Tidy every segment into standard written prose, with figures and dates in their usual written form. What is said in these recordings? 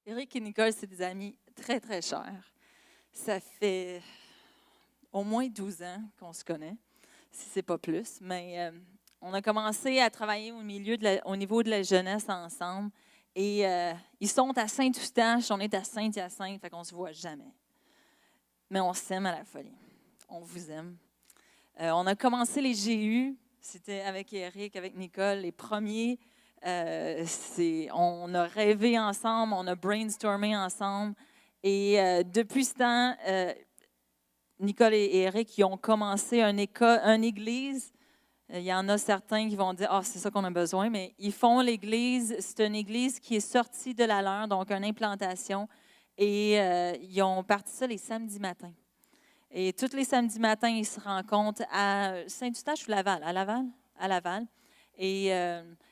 Éric et Nicole, c'est des amis très, très chers. Ça fait au moins 12 ans qu'on se connaît, si ce n'est pas plus. Mais on a commencé à travailler au niveau de la jeunesse ensemble. Et ils sont à Saint-Eustache, on est à Saint-Hyacinthe, fait qu'on ne se voit jamais. Mais on s'aime à la folie. On vous aime. On a commencé les GU, c'était avec Éric, avec Nicole, les premiers. On a rêvé ensemble, on a brainstormé ensemble. Et depuis ce temps, Nicole et Éric ils ont commencé une église. Il y en a certains qui vont dire « Ah, c'est ça qu'on a besoin », mais ils font l'église. C'est une église qui est sortie de la leur, donc une implantation. Et ils ont parti ça les samedis matins. Et tous les samedis matins, ils se rencontrent à Saint-Eustache ou Laval? À Laval? À Laval. Et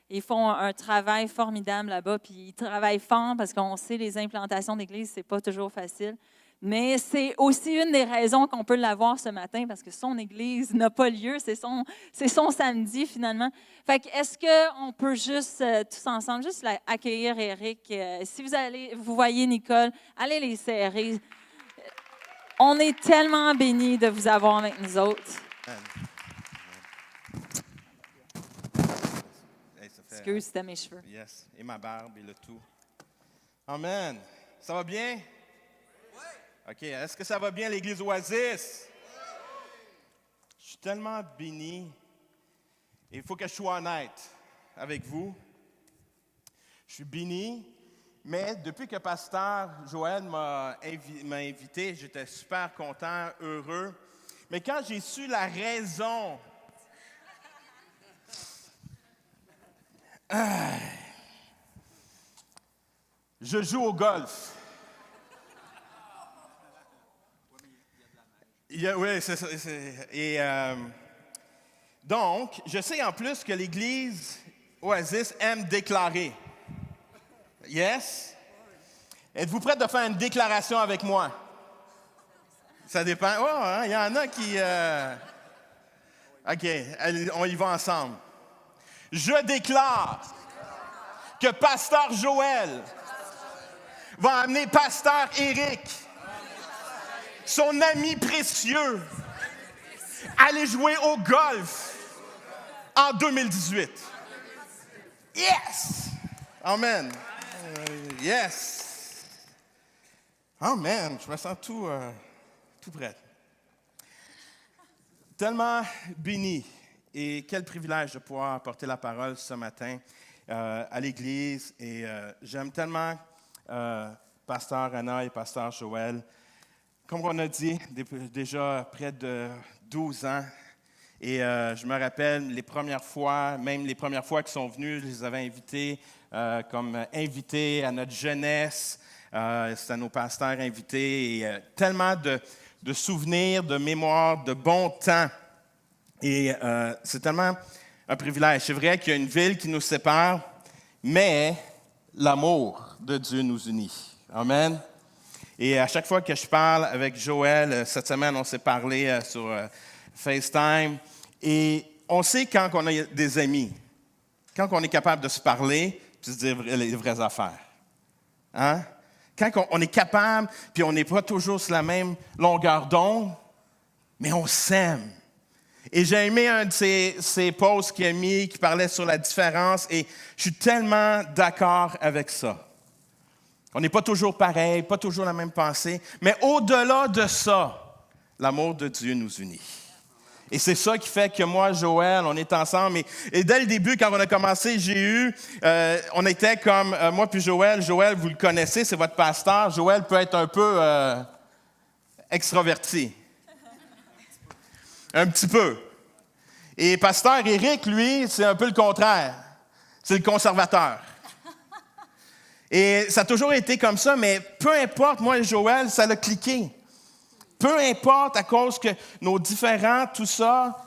ils font un travail formidable là-bas. Puis ils travaillent fort parce qu'on sait les implantations d'église, c'est pas toujours facile. Mais c'est aussi une des raisons qu'on peut l'avoir ce matin parce que son église n'a pas lieu. C'est son samedi finalement. Fait que est-ce qu'on peut juste tous ensemble juste accueillir Éric? Si vous voyez Nicole, allez les serrer. On est tellement bénis de vous avoir avec nous autres. Hey, Excuse, c'était mes cheveux. Yes, et ma barbe et le tout. Amen. Ça va bien? Oui. OK, est-ce que ça va bien l'Église Oasis? Oui. Je suis tellement béni. Et il faut que je sois honnête avec vous. Je suis béni. Mais depuis que Pasteur Joël m'a invité, j'étais super content, heureux. Mais quand j'ai su la raison, je joue au golf. Oui, c'est ça. Et donc, je sais en plus que l'Église Oasis aime déclarer. Yes? Êtes-vous prêts de faire une déclaration avec moi? Ça dépend. Oh, hein, il y en a qui... OK, on y va ensemble. Je déclare que Pasteur Joël va amener Pasteur Éric, son ami précieux, à aller jouer au golf en 2018. Yes! Amen. Yes. Amen. Je me sens tout prêt. Tellement béni. Et quel privilège de pouvoir apporter la parole ce matin à l'Église. Et j'aime tellement Pasteur Anna et Pasteur Joël. Comme on a dit, déjà près de 12 ans. Et je me rappelle les premières fois qu'ils sont venus, je les avais invités comme invités à notre jeunesse. C'était nos pasteurs invités. Et tellement de souvenirs, de mémoires, de bons temps. Et c'est tellement un privilège. C'est vrai qu'il y a une ville qui nous sépare, mais l'amour de Dieu nous unit. Amen. Et à chaque fois que je parle avec Joël, cette semaine, on s'est parlé sur FaceTime. Et on sait quand on a des amis, quand on est capable de se parler puis se dire les vraies affaires. Hein? Quand on est capable, puis on n'est pas toujours sur la même longueur d'onde, mais on s'aime. Et j'ai aimé un de ces posts qu'il a mis qui parlait sur la différence et je suis tellement d'accord avec ça. On n'est pas toujours pareil, pas toujours la même pensée, mais au-delà de ça, l'amour de Dieu nous unit. Et c'est ça qui fait que moi, Joël, on est ensemble. Et dès le début, quand on a commencé GU, on était comme, moi puis Joël, vous le connaissez, c'est votre pasteur. Joël peut être un peu extraverti. Un petit peu. Et pasteur Éric, lui, c'est un peu le contraire. C'est le conservateur. Et ça a toujours été comme ça, mais peu importe, moi et Joël, ça l'a cliqué. Peu importe, à cause que nos différends, tout ça,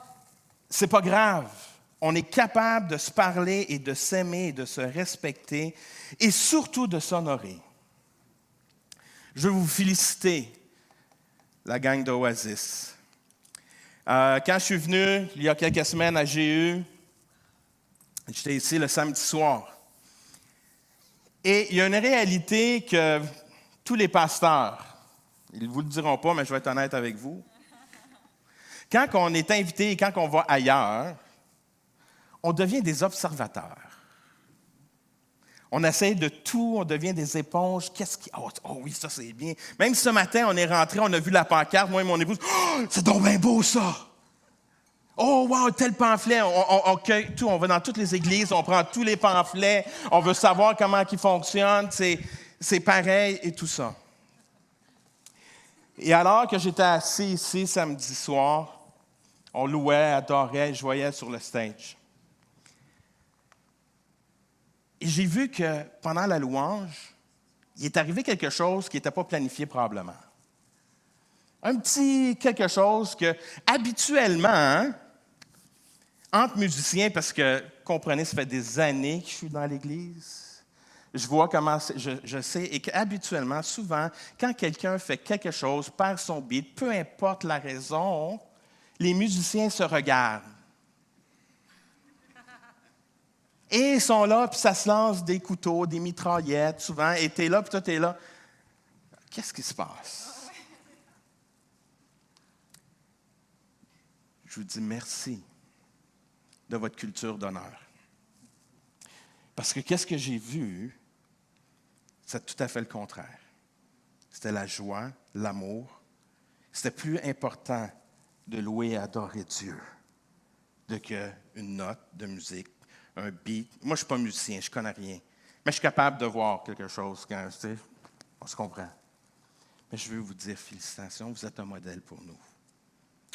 c'est pas grave. On est capable de se parler et de s'aimer, de se respecter et surtout de s'honorer. Je veux vous féliciter, la gang d'Oasis. Quand je suis venu, il y a quelques semaines à GU, j'étais ici le samedi soir. Et il y a une réalité que tous les pasteurs, ils ne vous le diront pas, mais je vais être honnête avec vous. Quand on est invité et quand on va ailleurs, on devient des observateurs. On essaie de tout, on devient des éponges. Qu'est-ce qui. Oh oui, ça c'est bien. Même ce matin, on est rentré, on a vu la pancarte, moi et mon épouse. Oh, c'est donc bien beau ça! Oh, wow, tel pamphlet. On cueille tout, on va dans toutes les églises, on prend tous les pamphlets, on veut savoir comment ils fonctionnent, c'est pareil et tout ça. Et alors que j'étais assis ici samedi soir, on louait, adorait, je voyais sur le stage. Et j'ai vu que pendant la louange, il est arrivé quelque chose qui n'était pas planifié probablement. Un petit quelque chose que, habituellement, entre musiciens, parce que, comprenez, ça fait des années que je suis dans l'Église, je vois comment, je sais, et qu'habituellement, souvent, quand quelqu'un fait quelque chose, perd son beat, peu importe la raison, les musiciens se regardent. Et ils sont là, puis ça se lance des couteaux, des mitraillettes, souvent, et t'es là, puis toi, t'es là. Qu'est-ce qui se passe? Je vous dis merci de votre culture d'honneur. Parce que qu'est-ce que j'ai vu? C'est tout à fait le contraire. C'était la joie, l'amour. C'était plus important de louer et adorer Dieu qu'une note de musique, un beat. Moi, je ne suis pas musicien, je ne connais rien. Mais je suis capable de voir quelque chose quand, tu sais, on se comprend. Mais je veux vous dire félicitations, vous êtes un modèle pour nous.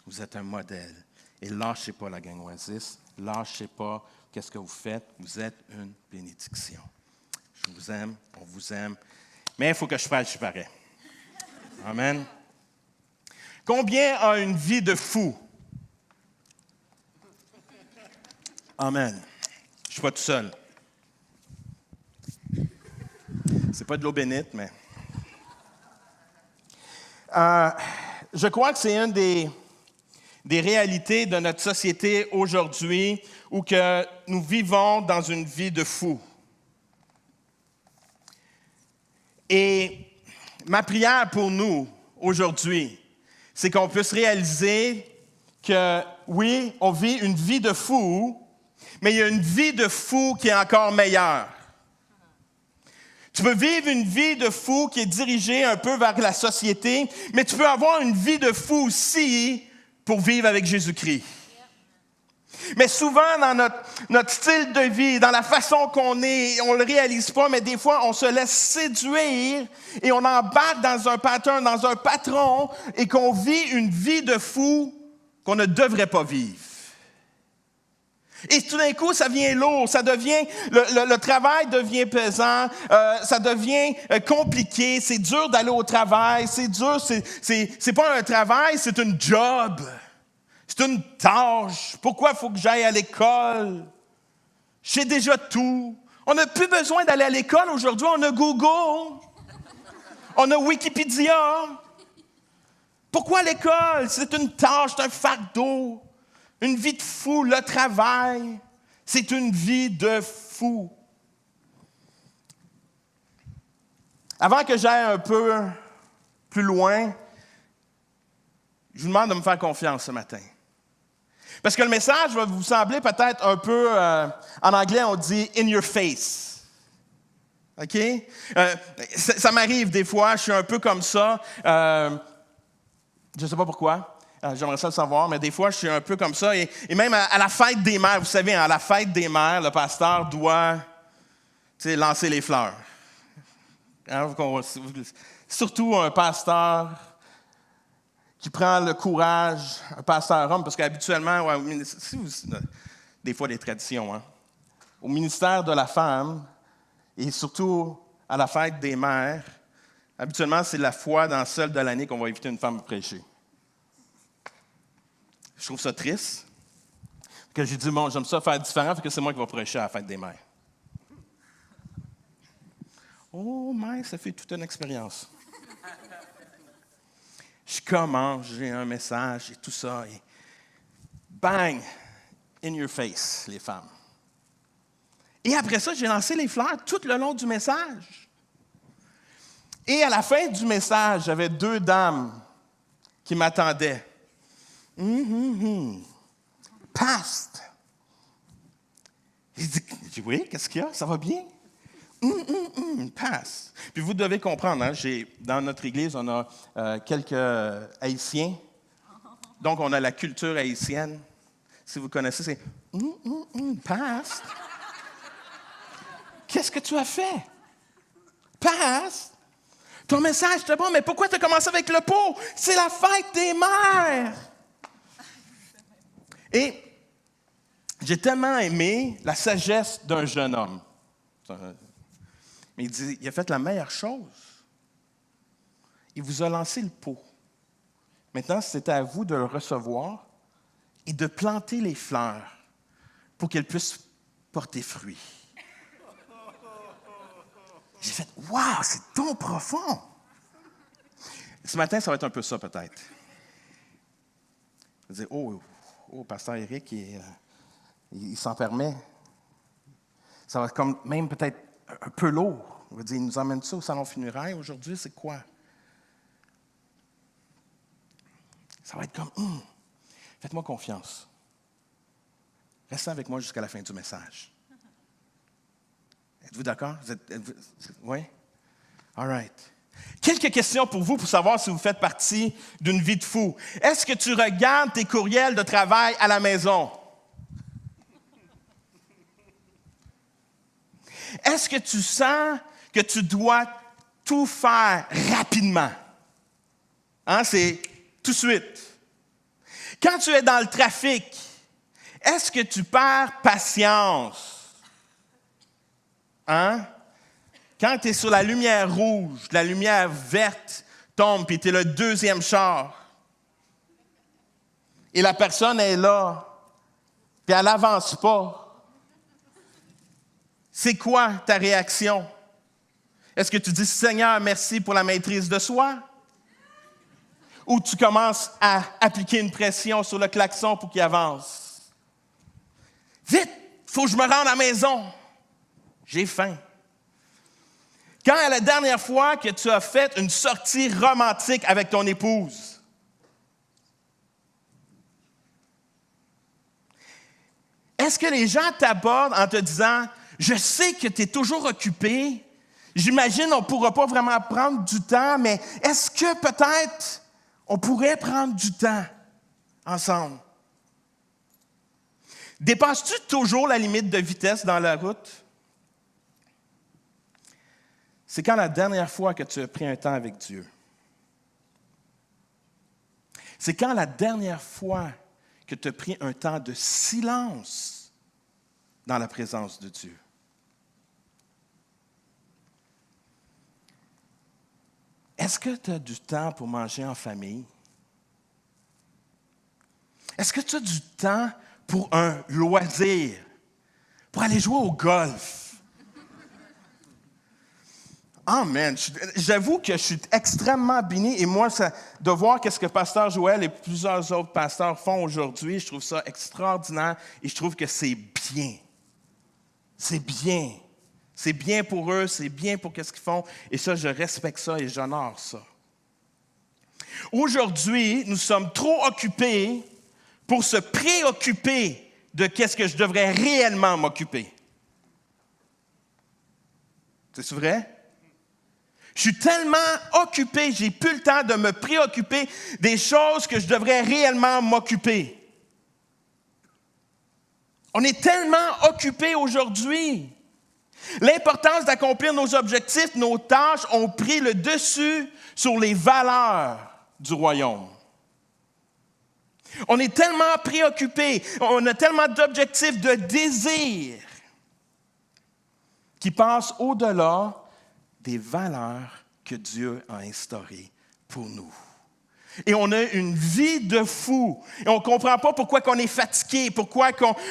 Vous êtes un modèle. Et lâchez pas la gang Oasis, lâchez pas qu'est-ce que vous faites. Vous êtes une bénédiction. Je vous aime, on vous aime. Mais il faut que je fasse pareil. Amen. Combien a une vie de fou? Amen. Je ne suis pas tout seul. C'est pas de l'eau bénite, mais... je crois que c'est une des réalités de notre société aujourd'hui où que nous vivons dans une vie de fou. Et ma prière pour nous aujourd'hui, c'est qu'on puisse réaliser que oui, on vit une vie de fou, mais il y a une vie de fou qui est encore meilleure. Tu peux vivre une vie de fou qui est dirigée un peu vers la société, mais tu peux avoir une vie de fou aussi pour vivre avec Jésus-Christ. Mais souvent, dans notre style de vie, dans la façon qu'on est, on ne le réalise pas, mais des fois, on se laisse séduire et on embarque dans un pattern, dans un patron, et qu'on vit une vie de fou qu'on ne devrait pas vivre. Et tout d'un coup, ça devient lourd, ça devient, le travail devient pesant, ça devient compliqué, c'est dur d'aller au travail, c'est dur, c'est pas un travail, c'est une job. C'est une tâche. Pourquoi il faut que j'aille à l'école? J'ai déjà tout. On n'a plus besoin d'aller à l'école aujourd'hui. On a Google. On a Wikipédia. Pourquoi l'école? C'est une tâche, c'est un fardeau. Une vie de fou. Le travail, c'est une vie de fou. Avant que j'aille un peu plus loin, je vous demande de me faire confiance ce matin. Parce que le message va vous sembler peut-être un peu, en anglais, on dit « in your face ». OK? Ça m'arrive des fois, je suis un peu comme ça. Je ne sais pas pourquoi, j'aimerais ça le savoir, mais des fois, je suis un peu comme ça. Et même à la fête des mères, vous savez, à la fête des mères, le pasteur doit lancer les fleurs. Hein, surtout un pasteur qui prend le courage, un pasteur homme, parce qu'habituellement, des fois des traditions, hein, au ministère de la femme, et surtout à la fête des mères, habituellement, c'est la fois dans celle de l'année qu'on va inviter une femme à prêcher. Je trouve ça triste, que j'ai dit, bon, j'aime ça faire différent, parce que c'est moi qui vais prêcher à la fête des mères. Oh, mais ça fait toute une expérience. Je commence, j'ai un message et tout ça, et bang, in your face, les femmes. Et après ça, j'ai lancé les fleurs tout le long du message. Et à la fin du message, j'avais 2 dames qui m'attendaient. Past. J'ai dit, oui, qu'est-ce qu'il y a? Ça va bien? Passe. Puis vous devez comprendre, hein, dans notre église, on a quelques Haïtiens. Donc, on a la culture haïtienne. Si vous connaissez, c'est passe. Qu'est-ce que tu as fait? Passe. Ton message était bon, mais pourquoi tu as commencé avec le pot? C'est la fête des mères. Et j'ai tellement aimé la sagesse d'un jeune homme. Mais il a fait la meilleure chose. Il vous a lancé le pot. Maintenant, c'était à vous de le recevoir et de planter les fleurs pour qu'elles puissent porter fruit. J'ai fait « Wow, c'est donc profond! » Ce matin, ça va être un peu ça, peut-être. Vous allez dire « Oh, pasteur Éric, il s'en permet. » Ça va être comme même peut-être un peu lourd. On va dire, il nous emmène ça au salon funéraire aujourd'hui, c'est quoi? Ça va être comme, faites-moi confiance. Restez avec moi jusqu'à la fin du message. Êtes-vous d'accord? Oui? All right. Quelques questions pour vous pour savoir si vous faites partie d'une vie de fou. Est-ce que tu regardes tes courriels de travail à la maison? Est-ce que tu sens que tu dois tout faire rapidement? Hein, c'est tout de suite. Quand tu es dans le trafic, est-ce que tu perds patience? Hein? Quand tu es sur la lumière rouge, la lumière verte tombe, puis tu es le 2e char, et la personne est là, puis elle n'avance pas. C'est quoi ta réaction? Est-ce que tu dis « Seigneur, merci pour la maîtrise de soi » ou tu commences à appliquer une pression sur le klaxon pour qu'il avance? Vite, il faut que je me rende à la maison. J'ai faim. Quand est la dernière fois que tu as fait une sortie romantique avec ton épouse? Est-ce que les gens t'abordent en te disant « Je sais que tu es toujours occupé, j'imagine qu'on ne pourra pas vraiment prendre du temps, mais est-ce que peut-être on pourrait prendre du temps ensemble? » Dépasses-tu toujours la limite de vitesse dans la route? C'est quand la dernière fois que tu as pris un temps avec Dieu? C'est quand la dernière fois que tu as pris un temps de silence dans la présence de Dieu? Est-ce que tu as du temps pour manger en famille? Est-ce que tu as du temps pour un loisir, pour aller jouer au golf? Amen. J'avoue que je suis extrêmement béni et moi, de voir ce que Pasteur Joël et plusieurs autres pasteurs font aujourd'hui, je trouve ça extraordinaire et je trouve que c'est bien. C'est bien. C'est bien pour eux, c'est bien pour ce qu'ils font et ça, je respecte ça et j'honore ça. Aujourd'hui, nous sommes trop occupés pour se préoccuper de qu'est-ce que je devrais réellement m'occuper. C'est vrai? Je suis tellement occupé, j'ai plus le temps de me préoccuper des choses que je devrais réellement m'occuper. On est tellement occupé aujourd'hui. L'importance d'accomplir nos objectifs, nos tâches ont pris le dessus sur les valeurs du royaume. On est tellement préoccupé, on a tellement d'objectifs, de désirs qui passent au-delà des valeurs que Dieu a instaurées pour nous. Et on a une vie de fou. Et on ne comprend pas pourquoi on est fatigué, pourquoi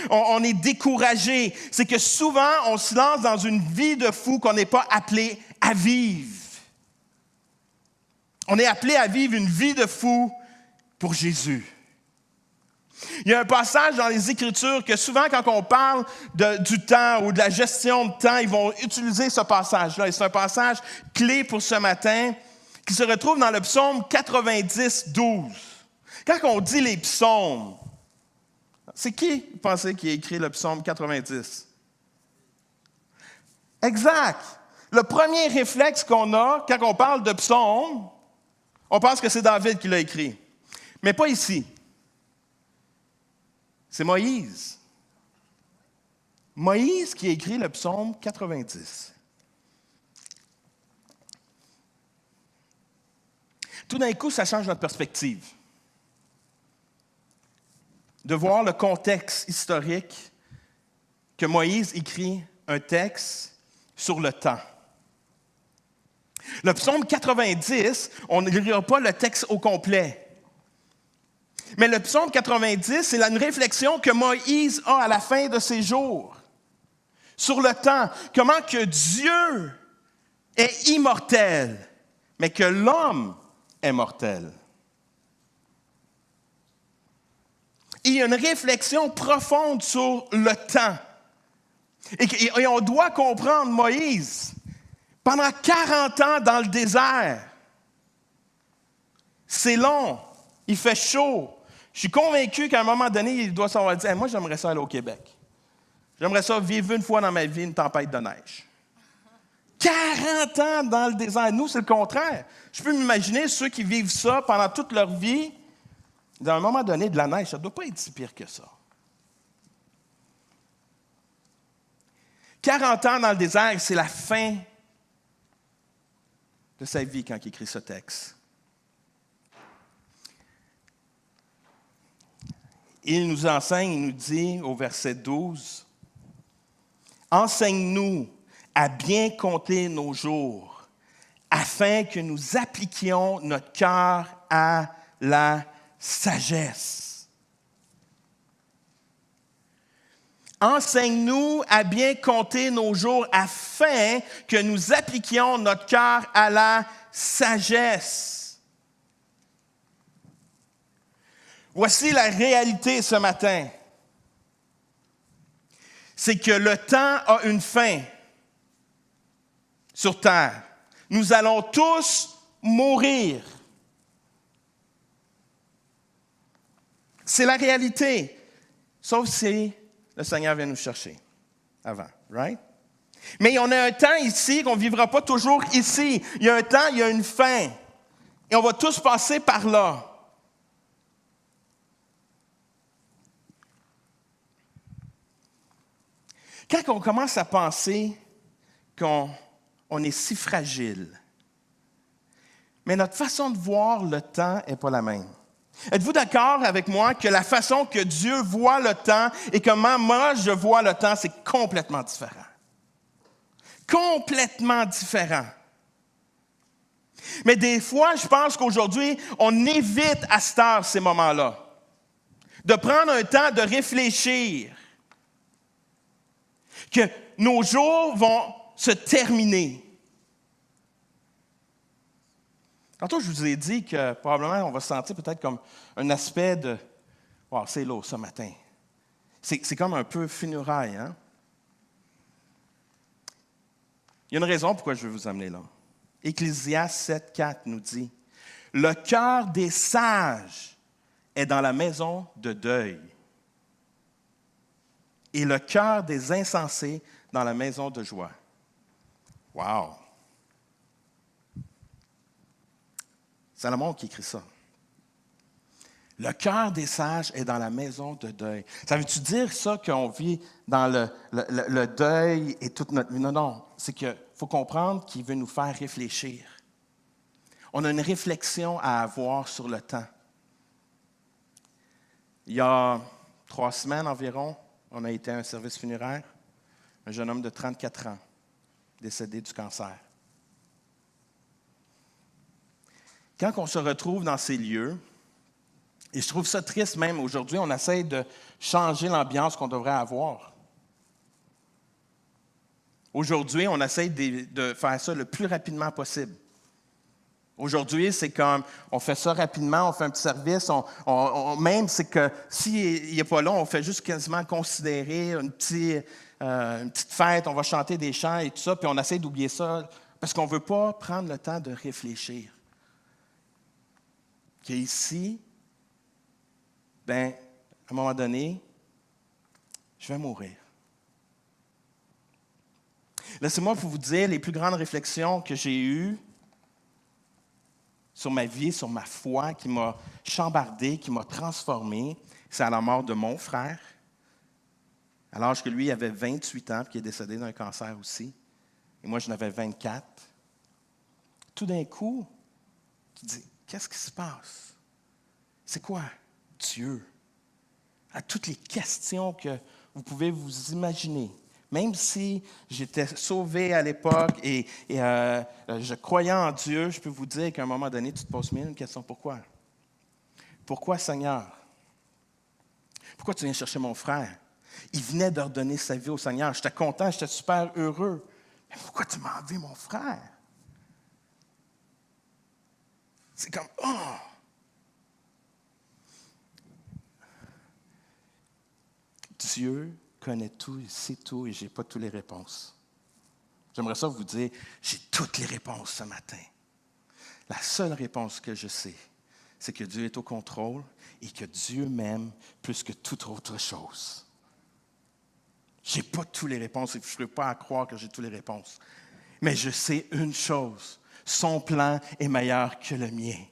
on est découragé. C'est que souvent, on se lance dans une vie de fou qu'on n'est pas appelé à vivre. On est appelé à vivre une vie de fou pour Jésus. Il y a un passage dans les Écritures que souvent, quand on parle du temps ou de la gestion de temps, ils vont utiliser ce passage-là. Et c'est un passage clé pour ce matin qui se retrouve dans le psaume 90, 12. Quand on dit les psaumes, c'est qui, vous pensez, qui a écrit le psaume 90? Exact. Le premier réflexe qu'on a quand on parle de psaume, on pense que c'est David qui l'a écrit. Mais pas ici. C'est Moïse. Moïse qui a écrit le psaume 90. Tout d'un coup, ça change notre perspective. De voir le contexte historique que Moïse écrit un texte sur le temps. Le psaume 90, on ne lira pas le texte au complet. Mais le psaume 90, c'est une réflexion que Moïse a à la fin de ses jours sur le temps. Comment que Dieu est immortel, mais que l'homme est mortel. Il y a une réflexion profonde sur le temps. Et on doit comprendre Moïse. Pendant 40 ans dans le désert, c'est long, il fait chaud. Je suis convaincu qu'à un moment donné, il doit savoir dire, hey, moi, j'aimerais ça aller au Québec. J'aimerais ça vivre une fois dans ma vie une tempête de neige. 40 ans dans le désert. Nous, c'est le contraire. Je peux m'imaginer ceux qui vivent ça pendant toute leur vie. À un moment donné, de la neige, ça ne doit pas être si pire que ça. 40 ans dans le désert, c'est la fin de sa vie quand il écrit ce texte. Il nous enseigne, il nous dit au verset 12, « Enseigne-nous à bien compter nos jours, afin que nous appliquions notre cœur à la sagesse. » Enseigne-nous à bien compter nos jours, afin que nous appliquions notre cœur à la sagesse. Voici la réalité ce matin. C'est que le temps a une fin sur terre. Nous allons tous mourir. C'est la réalité. Sauf si le Seigneur vient nous chercher avant, right? Mais on a un temps ici qu'on ne vivra pas toujours ici. Il y a un temps, il y a une fin. Et on va tous passer par là. Quand on commence à penser qu'on est si fragile, mais notre façon de voir le temps n'est pas la même. Êtes-vous d'accord avec moi que la façon que Dieu voit le temps et comment moi je vois le temps, c'est complètement différent? Complètement différent. Mais des fois, je pense qu'aujourd'hui, on évite à cette heure ces moments-là. De prendre un temps de réfléchir. Que nos jours vont se terminer. Tantôt, je vous ai dit que probablement on va se sentir peut-être comme un aspect de « Wow, c'est lourd ce matin ». C'est comme un peu funérailles, hein? Il y a une raison pourquoi je veux vous amener là. Ecclésiaste 7,4 nous dit « Le cœur des sages est dans la maison de deuil, et le cœur des insensés dans la maison de joie. » Wow! Salomon qui écrit ça. Le cœur des sages est dans la maison de deuil. Ça veut-tu dire ça qu'on vit dans le deuil et toute notre vie? Non, non. C'est qu'il faut comprendre qu'il veut nous faire réfléchir. On a une réflexion à avoir sur le temps. Il y a 3 semaines environ, on a été à un service funéraire. Un jeune homme de 34 ans, décédé du cancer. Quand on se retrouve dans ces lieux, et je trouve ça triste même aujourd'hui, on essaie de changer l'ambiance qu'on devrait avoir. Aujourd'hui, on essaie de faire ça le plus rapidement possible. Aujourd'hui, c'est comme, on fait ça rapidement, on fait un petit service, même c'est que s'il n'est pas là, on fait juste quasiment considérer une petite fête, on va chanter des chants et tout ça, puis on essaie d'oublier ça, parce qu'on ne veut pas prendre le temps de réfléchir. Qu'ici, à un moment donné, je vais mourir. Laissez-moi vous dire les plus grandes réflexions que j'ai eues sur ma vie, sur ma foi, qui m'a chambardé, qui m'a transformé. C'est à la mort de mon frère, à l'âge que lui avait 28 ans, puis qui est décédé d'un cancer aussi. Et moi, j'en avais 24. Tout d'un coup, tu dis, qu'est-ce qui se passe? C'est quoi Dieu? À toutes les questions que vous pouvez vous imaginer. Même si j'étais sauvé à l'époque et je croyais en Dieu, je peux vous dire qu'à un moment donné, tu te poses une question. Pourquoi? Pourquoi, Seigneur? Pourquoi tu viens chercher mon frère? Il venait de redonner sa vie au Seigneur. J'étais content, j'étais super heureux. Mais pourquoi tu m'as enlevé mon frère? C'est comme, oh! Dieu connaît tout, il sait tout et je n'ai pas toutes les réponses. J'aimerais ça vous dire, j'ai toutes les réponses ce matin. La seule réponse que je sais, c'est que Dieu est au contrôle et que Dieu m'aime plus que toute autre chose. Je n'ai pas toutes les réponses et je ne peux pas croire que j'ai toutes les réponses. Mais je sais une chose, son plan est meilleur que le mien.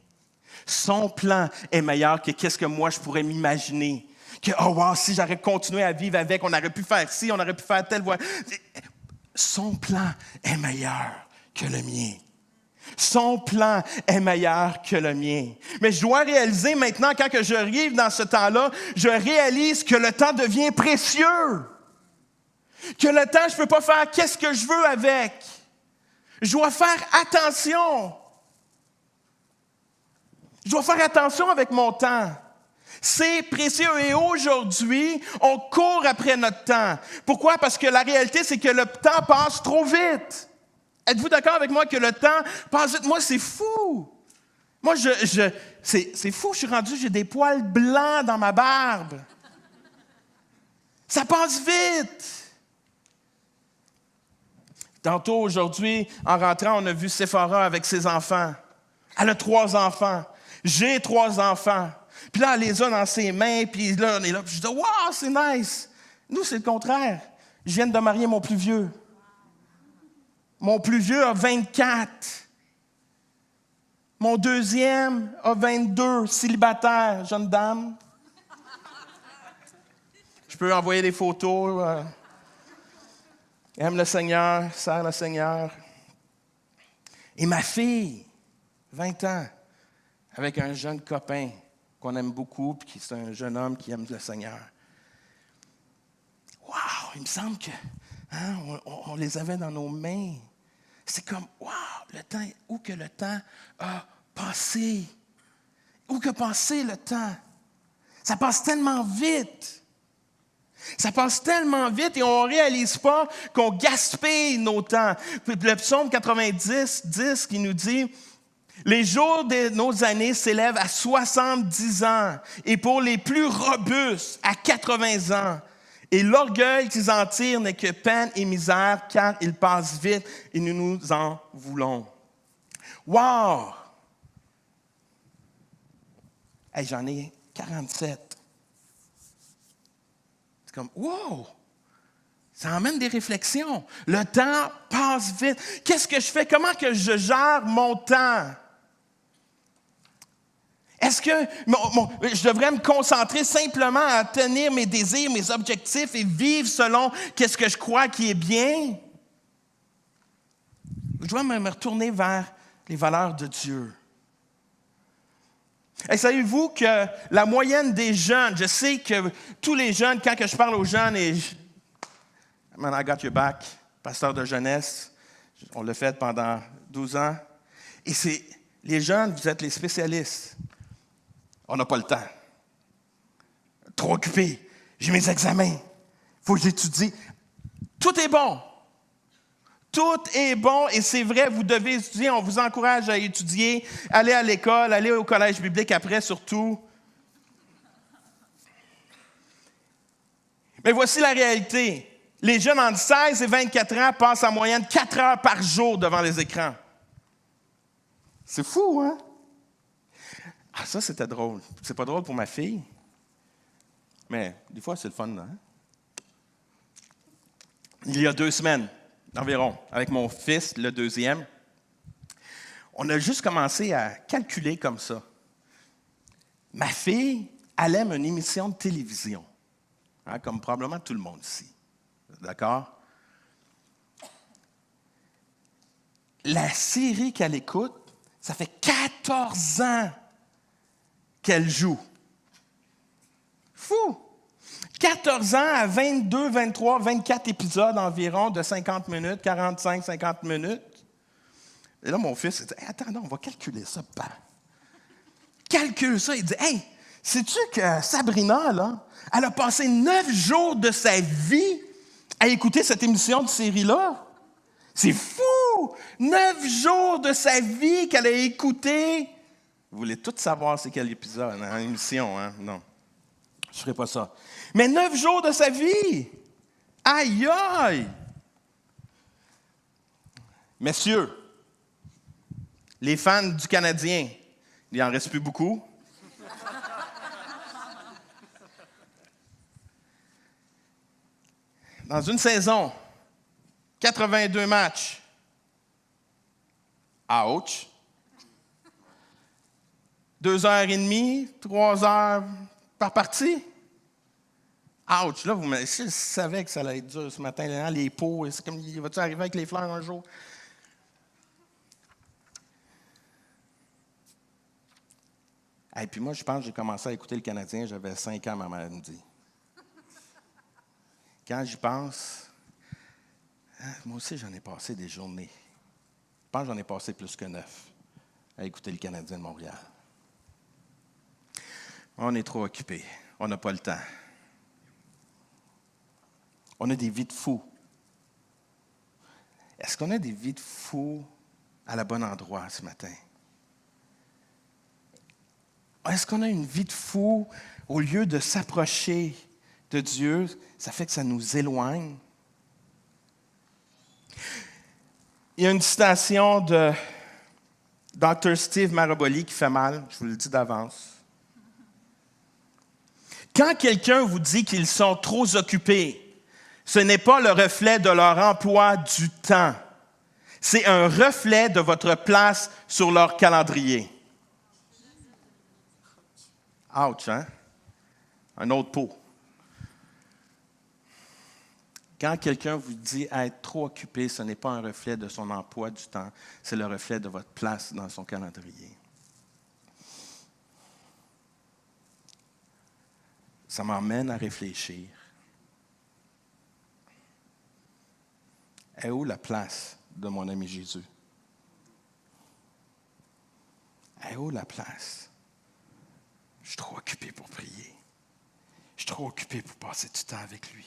Son plan est meilleur que qu'est-ce que moi je pourrais m'imaginer. Que, oh wow, si j'aurais continué à vivre avec, on aurait pu faire ci, on aurait pu faire telle voie. Son plan est meilleur que le mien. Son plan est meilleur que le mien. Mais je dois réaliser maintenant, quand que je arrive dans ce temps-là, je réalise que le temps devient précieux. Que le temps, je ne peux pas faire qu'est-ce que je veux avec. Je dois faire attention. Je dois faire attention avec mon temps. C'est précieux et aujourd'hui, on court après notre temps. Pourquoi? Parce que la réalité, c'est que le temps passe trop vite. Êtes-vous d'accord avec moi que le temps passe vite? Moi, c'est fou. Moi, c'est fou, je suis rendu, j'ai des poils blancs dans ma barbe. Ça passe vite. Tantôt, aujourd'hui, en rentrant, on a vu Sephora avec ses enfants. Elle a 3 enfants. J'ai 3 enfants. Puis là, elle les a dans ses mains, puis là, on est là. Puis je dis, wow, c'est nice. Nous, c'est le contraire. Je viens de marier mon plus vieux. Mon plus vieux a 24. Mon deuxième a 22, célibataire, jeune dame. Je peux envoyer des photos. Aime le Seigneur, sert le Seigneur. Et ma fille, 20 ans, avec un jeune copain qu'on aime beaucoup, puis c'est un jeune homme qui aime le Seigneur. Wow, il me semble que on les avait dans nos mains. C'est comme, wow, le temps, où que le temps a passé? Où que passé le temps? Ça passe tellement vite. Ça passe tellement vite et on ne réalise pas qu'on gaspille nos temps. Le psaume 90, 10 qui nous dit, « Les jours de nos années s'élèvent à 70 ans et pour les plus robustes, à 80 ans. Et l'orgueil qu'ils en tirent n'est que peine et misère, car ils passent vite et nous nous en voulons. » Wow! Hey, j'en ai 47. C'est comme, wow! Ça emmène des réflexions. Le temps passe vite. Qu'est-ce que je fais? Comment que je gère mon temps? Est-ce que je devrais me concentrer simplement à tenir mes désirs, mes objectifs et vivre selon qu'est-ce que je crois qui est bien? Je dois me retourner vers les valeurs de Dieu. Et savez-vous que la moyenne des jeunes, je sais que tous les jeunes, quand que je parle aux jeunes, Man, I got your back, pasteur de jeunesse, on l'a fait pendant 12 ans, et c'est les jeunes, vous êtes les spécialistes. On n'a pas le temps. Trop occupé. J'ai mes examens. Il faut que j'étudie. Tout est bon. Tout est bon et c'est vrai, vous devez étudier. On vous encourage à étudier, aller à l'école, aller au collège biblique après surtout. Mais voici la réalité. Les jeunes entre 16 et 24 ans passent en moyenne 4 heures par jour devant les écrans. C'est fou, hein? Ah, ça, c'était drôle. C'est pas drôle pour ma fille, mais des fois, c'est le fun, hein? Il y a 2 semaines, environ, avec mon fils, le deuxième, on a juste commencé à calculer comme ça. Ma fille, elle aime une émission de télévision, hein, comme probablement tout le monde ici. D'accord? La série qu'elle écoute, ça fait 14 ans qu'elle joue. Fou! 14 ans à 22, 23, 24 épisodes environ de 50 minutes, 45, 50 minutes. Et là, mon fils, il dit, hey, attends, non, on va calculer ça, papa. Calcule ça. Il dit, hey, sais-tu que Sabrina, là, elle a passé 9 jours de sa vie à écouter cette émission de série-là? C'est fou! 9 jours de sa vie qu'elle a écouté. Vous voulez tout savoir c'est quel épisode, hein, émission, hein? Non, je ne ferai pas ça. Mais 9 jours de sa vie! Aïe, aïe! Messieurs, les fans du Canadien, il n'en reste plus beaucoup. Dans une saison, 82 matchs. Ouch! 2h30, 3 heures par partie. Ouch! Là, je savais que ça allait être dur ce matin, là, les pots. C'est comme, vas-tu arriver avec les fleurs un jour? Et puis moi, je pense que j'ai commencé à écouter le Canadien, j'avais 5 ans, ma mère me dit. Quand j'y pense, moi aussi, j'en ai passé des journées. Je pense que j'en ai passé plus que 9 à écouter le Canadien de Montréal. On est trop occupés. On n'a pas le temps. On a des vies de fous. Est-ce qu'on a des vies de fous à la bonne endroit ce matin? Est-ce qu'on a une vie de fou au lieu de s'approcher de Dieu? Ça fait que ça nous éloigne. Il y a une citation de Dr. Steve Maraboli qui fait mal, je vous le dis d'avance. Quand quelqu'un vous dit qu'ils sont trop occupés, ce n'est pas le reflet de leur emploi du temps. C'est un reflet de votre place sur leur calendrier. Ouch, hein? Un autre pot. Quand quelqu'un vous dit être trop occupé, ce n'est pas un reflet de son emploi du temps, c'est le reflet de votre place dans son calendrier. Ça m'emmène à réfléchir. Est où la place de mon ami Jésus? Est où la place? Je suis trop occupé pour prier. Je suis trop occupé pour passer du temps avec lui.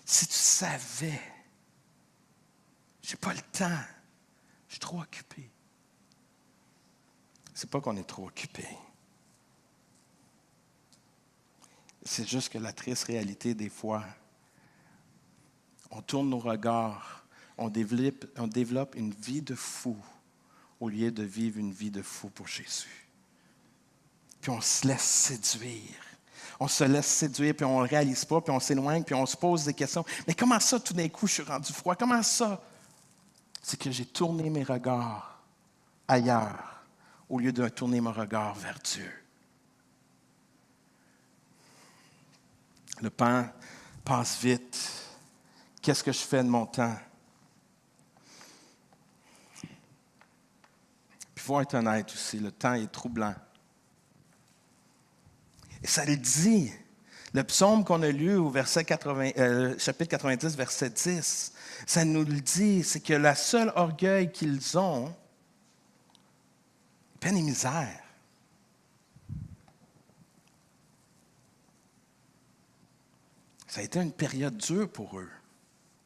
Si tu savais, je n'ai pas le temps. Je suis trop occupé. C'est pas qu'on est trop occupé. C'est juste que la triste réalité, des fois, on tourne nos regards, on développe une vie de fou au lieu de vivre une vie de fou pour Jésus. Puis on se laisse séduire. On se laisse séduire, puis on ne le réalise pas, puis on s'éloigne, puis on se pose des questions. Mais comment ça, tout d'un coup, je suis rendu froid? Comment ça? C'est que j'ai tourné mes regards ailleurs au lieu de tourner mon regard vers Dieu. Le temps passe vite. Qu'est-ce que je fais de mon temps? Puis il faut être honnête aussi, le temps est troublant. Et ça le dit. Le psaume qu'on a lu au chapitre 90, verset 10, ça nous le dit, c'est que le seul orgueil qu'ils ont, peine et misère. Ça a été une période dure pour eux,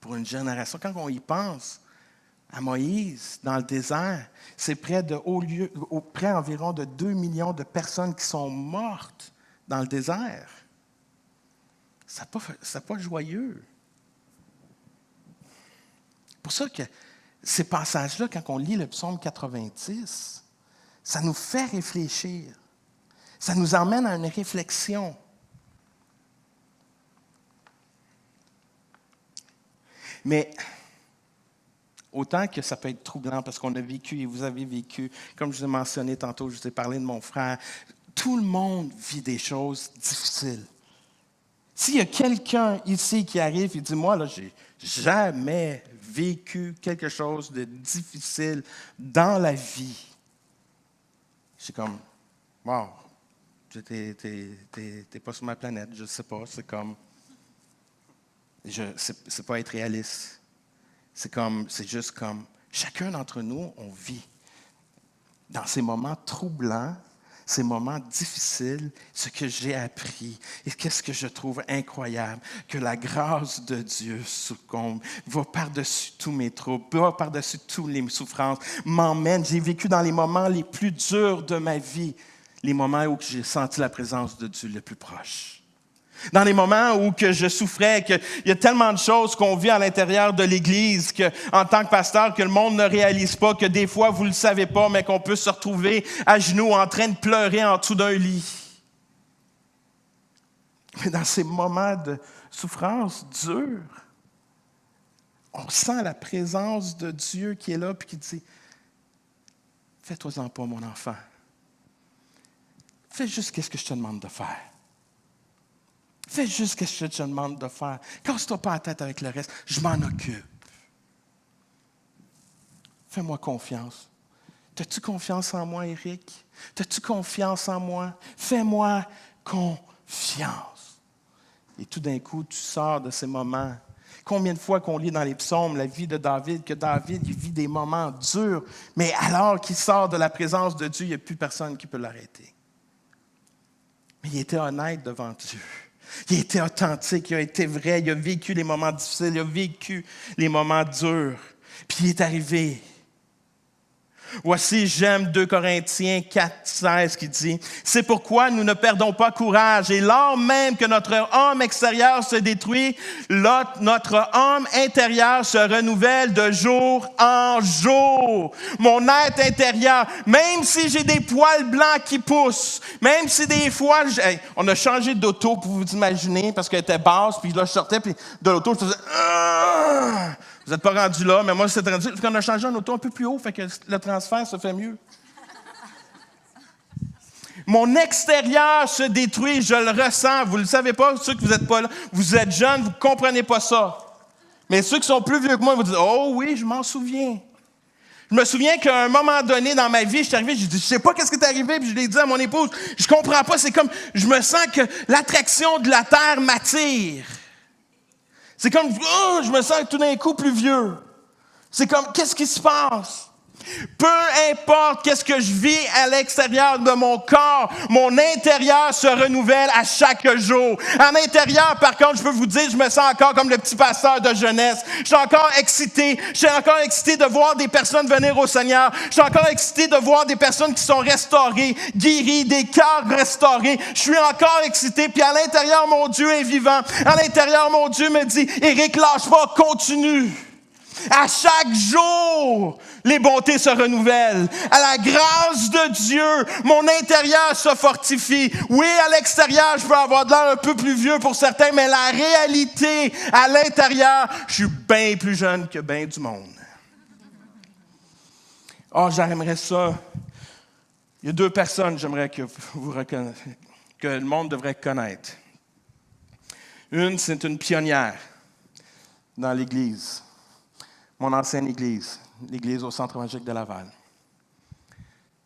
pour une génération. Quand on y pense, à Moïse, dans le désert, c'est près environ de 2 millions de personnes qui sont mortes dans le désert. C'est pas joyeux. C'est pour ça que ces passages-là, quand on lit le psaume 90, ça nous fait réfléchir. Ça nous emmène à une réflexion. Mais autant que ça peut être troublant parce qu'on a vécu et vous avez vécu, comme je vous ai mentionné tantôt, je vous ai parlé de mon frère, tout le monde vit des choses difficiles. S'il y a quelqu'un ici qui arrive et dit, moi, là, j'ai jamais vécu quelque chose de difficile dans la vie, c'est comme, wow, t'es pas sur ma planète, je sais pas, c'est comme, c'est pas être réaliste. C'est juste comme, chacun d'entre nous, on vit dans ces moments troublants, ces moments difficiles, ce que j'ai appris et qu'est-ce que je trouve incroyable, que la grâce de Dieu succombe, va par-dessus tous mes troubles, va par-dessus toutes les souffrances, m'emmène. J'ai vécu dans les moments les plus durs de ma vie, les moments où j'ai senti la présence de Dieu le plus proche. Dans les moments où que je souffrais, qu'il y a tellement de choses qu'on vit à l'intérieur de l'Église, qu'en tant que pasteur, que le monde ne réalise pas, que des fois, vous ne le savez pas, mais qu'on peut se retrouver à genoux en train de pleurer en dessous d'un lit. Mais dans ces moments de souffrance dure, on sent la présence de Dieu qui est là et qui dit, « Fais-toi-en pas, mon enfant. Fais juste ce que je te demande de faire. Fais juste ce que je te demande de faire. Casse-toi pas la tête avec le reste. Je m'en occupe. Fais-moi confiance. T'as-tu confiance en moi, Éric? T'as-tu confiance en moi? Fais-moi confiance. Et tout d'un coup, tu sors de ces moments. Combien de fois qu'on lit dans les psaumes la vie de David, que David il vit des moments durs, mais alors qu'il sort de la présence de Dieu, il n'y a plus personne qui peut l'arrêter. Mais il était honnête devant Dieu. Il a été authentique, il a été vrai, il a vécu les moments difficiles, il a vécu les moments durs. Puis il est arrivé. Voici, j'aime 2 Corinthiens 4, 16 qui dit « C'est pourquoi nous ne perdons pas courage. Et lors même que notre homme extérieur se détruit, notre homme intérieur se renouvelle de jour en jour. Mon être intérieur, même si j'ai des poils blancs qui poussent, même si des fois, on a changé d'auto pour vous imaginer, parce qu'elle était basse, puis là je sortais, puis de l'auto, je faisais « Vous n'êtes pas rendu là, mais moi, c'est rendu. Parce qu'on a changé un auto un peu plus haut, fait que le transfert se fait mieux. Mon extérieur se détruit, je le ressens. Vous ne le savez pas, ceux que vous n'êtes pas là. Vous êtes jeunes, vous ne comprenez pas ça. Mais ceux qui sont plus vieux que moi, vous disent « Oh oui, je m'en souviens. » Je me souviens qu'à un moment donné dans ma vie, je suis arrivé, j'ai dit « Je ne sais pas qu'est-ce qui est arrivé. » Puis je l'ai dit à mon épouse, « Je ne comprends pas. C'est comme, je me sens que l'attraction de la terre m'attire. » C'est comme, oh, je me sens tout d'un coup plus vieux. C'est comme, qu'est-ce qui se passe? Peu importe qu'est-ce que je vis à l'extérieur de mon corps, mon intérieur se renouvelle à chaque jour. En intérieur, par contre, je peux vous dire, je me sens encore comme le petit pasteur de jeunesse. Je suis encore excité. Je suis encore excité de voir des personnes venir au Seigneur. Je suis encore excité de voir des personnes qui sont restaurées, guéries, des cœurs restaurés. Je suis encore excité. Puis à l'intérieur, mon Dieu est vivant. À l'intérieur, mon Dieu me dit, Éric, lâche pas, continue. À chaque jour, les bontés se renouvellent. À la grâce de Dieu, mon intérieur se fortifie. Oui, à l'extérieur, je peux avoir de l'air un peu plus vieux pour certains, mais la réalité, à l'intérieur, je suis bien plus jeune que bien du monde. Oh, j'aimerais ça. Il y a 2 personnes, j'aimerais que vous reconnaissiez, que le monde devrait connaître. Une, c'est une pionnière dans l'Église. Mon ancienne église, l'église au Centre évangélique de Laval.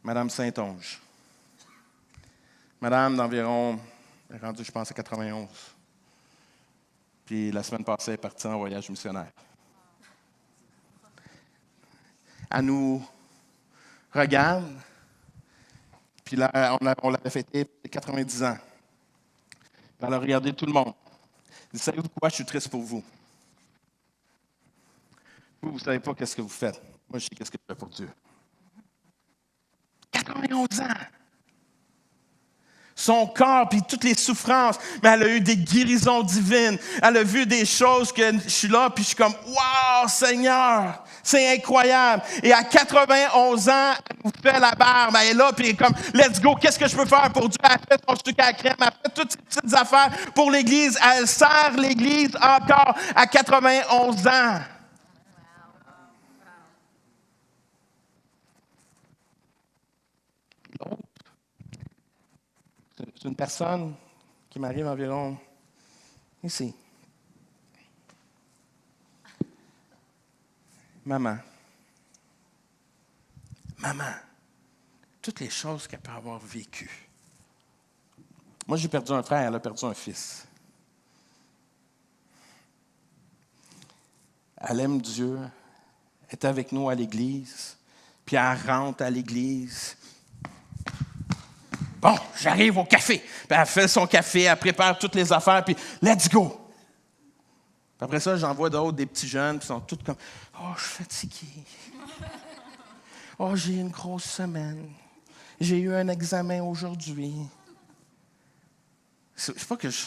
Madame Saint-Onge. Madame d'environ, elle est rendue, je pense, à 91. Puis la semaine passée, elle est partie en voyage missionnaire. Elle nous regarde, puis là, on l'avait fêté 90 ans. Puis elle a regardé tout le monde. Elle dit, savez-vous quoi, je suis triste pour vous. Vous ne savez pas qu'est-ce que vous faites. Moi, je sais qu'est-ce que je fais pour Dieu. 91 ans. Son corps, puis toutes les souffrances, mais elle a eu des guérisons divines. Elle a vu des choses que je suis là, puis je suis comme, wow, Seigneur, c'est incroyable. Et à 91 ans, elle nous fait la barbe. Elle est là, puis elle est comme, let's go, qu'est-ce que je peux faire pour Dieu? Elle fait son sucre à la crème, elle fait toutes ces petites affaires pour l'Église. Elle sert l'Église encore à 91 ans. C'est une personne qui m'arrive environ ici. Maman, toutes les choses qu'elle peut avoir vécues. Moi, j'ai perdu un frère, elle a perdu un fils. Elle aime Dieu, elle est avec nous à l'église, puis elle rentre à l'église. Bon, j'arrive au café. Puis elle fait son café, elle prépare toutes les affaires, puis let's go. Puis après ça, j'en vois d'autres, des petits jeunes, qui sont tous comme, oh, je suis fatigué. Oh, j'ai eu une grosse semaine. J'ai eu un examen aujourd'hui. C'est pas que je...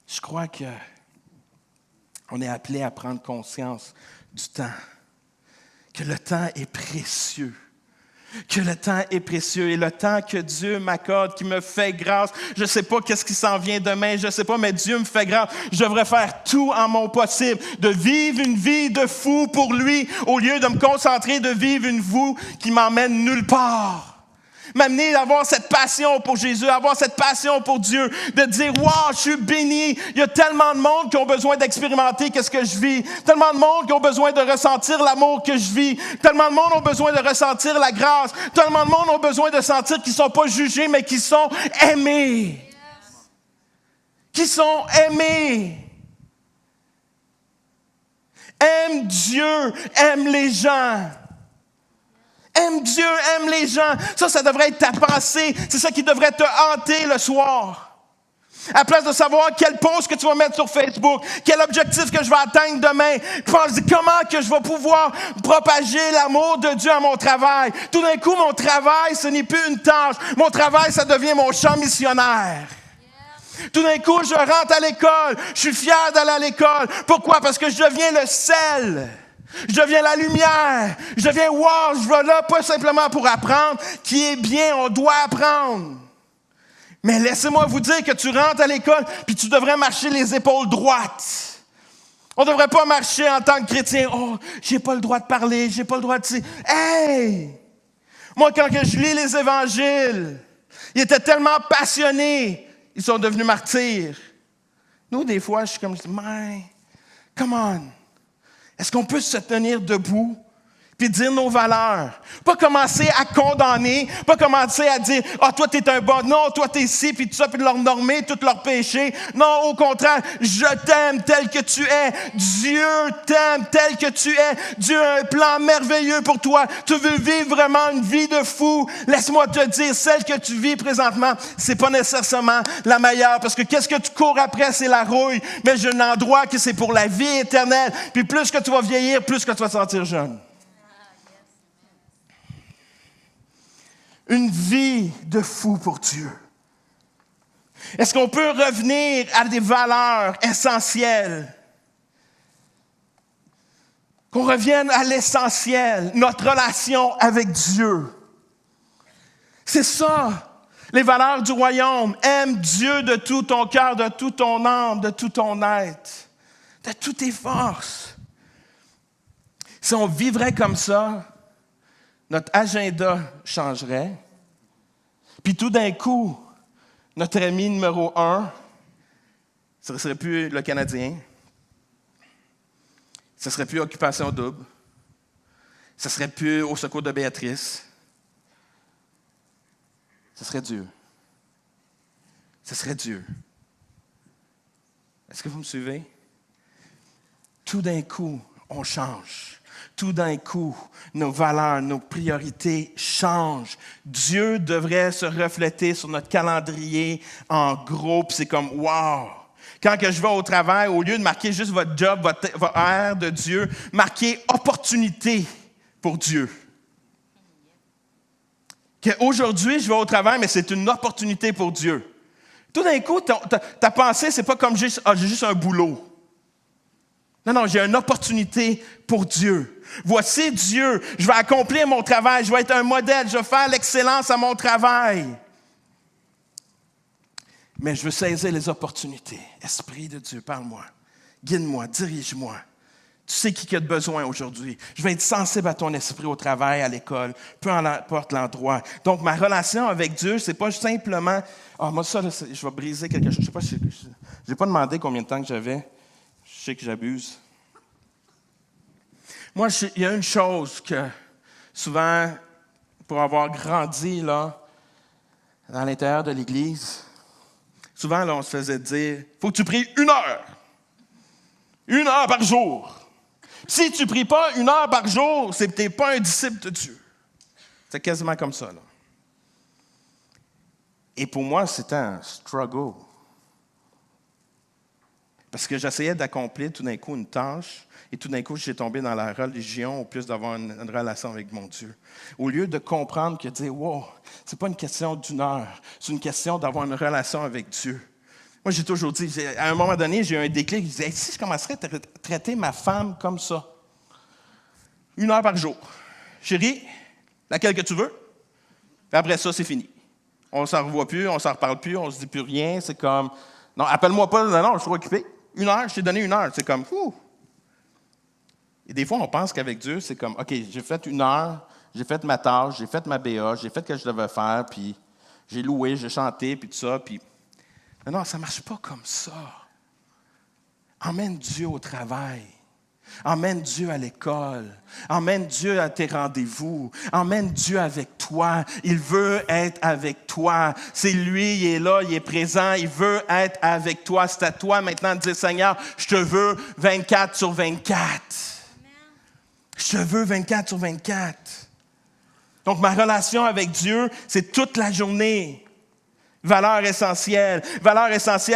Je crois que on est appelé à prendre conscience du temps. Que le temps est précieux. Que le temps est précieux. Et le temps que Dieu m'accorde, qui me fait grâce, je ne sais pas qu'est-ce qui s'en vient demain, je ne sais pas, mais Dieu me fait grâce. Je devrais faire tout en mon possible de vivre une vie de fou pour lui, au lieu de me concentrer de vivre une vie qui m'emmène nulle part. M'amener à avoir cette passion pour Jésus, avoir cette passion pour Dieu, de dire, wow, je suis béni. Il y a tellement de monde qui ont besoin d'expérimenter qu'est-ce que je vis. Tellement de monde qui ont besoin de ressentir l'amour que je vis. Tellement de monde ont besoin de ressentir la grâce. Tellement de monde ont besoin de sentir qu'ils ne sont pas jugés, mais qu'ils sont aimés. Qui sont aimés. Aime Dieu, aime les gens. Aime Dieu, aime les gens. Ça devrait être ta pensée. C'est ça qui devrait te hanter le soir. À la place de savoir quel post que tu vas mettre sur Facebook, quel objectif que je vais atteindre demain, pense comment que je vais pouvoir propager l'amour de Dieu à mon travail. Tout d'un coup, mon travail, ce n'est plus une tâche. Mon travail, ça devient mon champ missionnaire. Tout d'un coup, je rentre à l'école. Je suis fier d'aller à l'école. Pourquoi? Parce que je deviens le sel. Je deviens la lumière. Je deviens, wow, je vais là pas simplement pour apprendre, qui est bien, on doit apprendre. Mais laissez-moi vous dire que tu rentres à l'école puis tu devrais marcher les épaules droites. On ne devrait pas marcher en tant que chrétien. Oh, j'ai pas le droit de parler, j'ai pas le droit de... Hey! Moi, quand je lis les évangiles, ils étaient tellement passionnés, ils sont devenus martyrs. Nous, des fois, je suis comme, man, come on. Est-ce qu'on peut se tenir debout puis dire nos valeurs? Pas commencer à condamner, pas commencer à dire « Ah, toi, t'es un bon, non, toi, t'es ci, puis tout ça, puis de leur normer tous leurs péchés. » Non, au contraire, je t'aime tel que tu es. Dieu t'aime tel que tu es. Dieu a un plan merveilleux pour toi. Tu veux vivre vraiment une vie de fou. Laisse-moi te dire, celle que tu vis présentement, c'est pas nécessairement la meilleure, parce que qu'est-ce que tu cours après, c'est la rouille. Mais je n'en drois que c'est pour la vie éternelle. Puis plus que tu vas vieillir, plus que tu vas te sentir jeune. Une vie de fou pour Dieu. Est-ce qu'on peut revenir à des valeurs essentielles? Qu'on revienne à l'essentiel, notre relation avec Dieu. C'est ça, les valeurs du royaume. Aime Dieu de tout ton cœur, de toute ton âme, de tout ton être, de toutes tes forces. Si on vivrait comme ça, notre agenda changerait. Puis tout d'un coup, notre ami numéro 1, ce ne serait plus le Canadien. Ce ne serait plus Occupation Double. Ce ne serait plus Au secours de Béatrice. Ce serait Dieu. Ce serait Dieu. Est-ce que vous me suivez? Tout d'un coup, on change. Tout d'un coup, nos valeurs, nos priorités changent. Dieu devrait se refléter sur notre calendrier en gros, puis c'est comme « wow ». Quand que je vais au travail, au lieu de marquer juste votre job, votre aire de Dieu, marquez opportunité pour Dieu. Qu'aujourd'hui, je vais au travail, mais c'est une opportunité pour Dieu. Tout d'un coup, ta pensée, c'est pas comme j'ai juste un boulot. Non, j'ai une opportunité pour Dieu. Voici Dieu, je vais accomplir mon travail, je vais être un modèle, je vais faire l'excellence à mon travail. Mais je veux saisir les opportunités. Esprit de Dieu, parle-moi, guide-moi, dirige-moi. Tu sais qui a de besoin aujourd'hui. Je vais être sensible à ton esprit au travail, à l'école, peu importe l'endroit. Donc, ma relation avec Dieu, c'est pas simplement, moi ça, là, je vais briser quelque chose. Je sais pas, je n'ai pas demandé combien de temps que j'avais. Je sais que j'abuse. Moi, il y a une chose que, souvent, pour avoir grandi là, dans l'intérieur de l'Église, souvent, là, on se faisait dire, « Faut que tu pries 1 heure. 1 heure par jour. Si tu ne pries pas 1 heure par jour, c'est que tu n'es pas un disciple de Dieu. » C'est quasiment comme ça, là. Et pour moi, c'était un struggle. Parce que j'essayais d'accomplir tout d'un coup une tâche, et tout d'un coup, j'ai tombé dans la religion au plus d'avoir une relation avec mon Dieu. Au lieu de comprendre que dire, wow, c'est pas une question d'1 heure, c'est une question d'avoir une relation avec Dieu. Moi, j'ai toujours dit, à un moment donné, j'ai eu un déclic, je disais, hey, si je commencerais à traiter ma femme comme ça, 1 heure par jour, chérie, laquelle que tu veux, puis après ça, c'est fini. On ne s'en revoit plus, on ne s'en reparle plus, on ne se dit plus rien, c'est comme, non, appelle-moi pas, non, je suis occupé. 1 heure, je t'ai donné 1 heure, c'est comme, ouh. Et des fois, on pense qu'avec Dieu, c'est comme, OK, j'ai fait 1 heure, j'ai fait ma tâche, j'ai fait ma BA, j'ai fait ce que je devais faire, puis j'ai loué, j'ai chanté, puis tout ça, puis... Non, ça ne marche pas comme ça. Emmène Dieu au travail. Emmène Dieu à l'école. Emmène Dieu à tes rendez-vous. Emmène Dieu avec toi. Il veut être avec toi. C'est lui, il est là, il est présent. Il veut être avec toi. C'est à toi maintenant de dire, Seigneur, je te veux 24 sur 24. Je te veux 24 sur 24. Donc, ma relation avec Dieu, c'est toute la journée. Valeur essentielle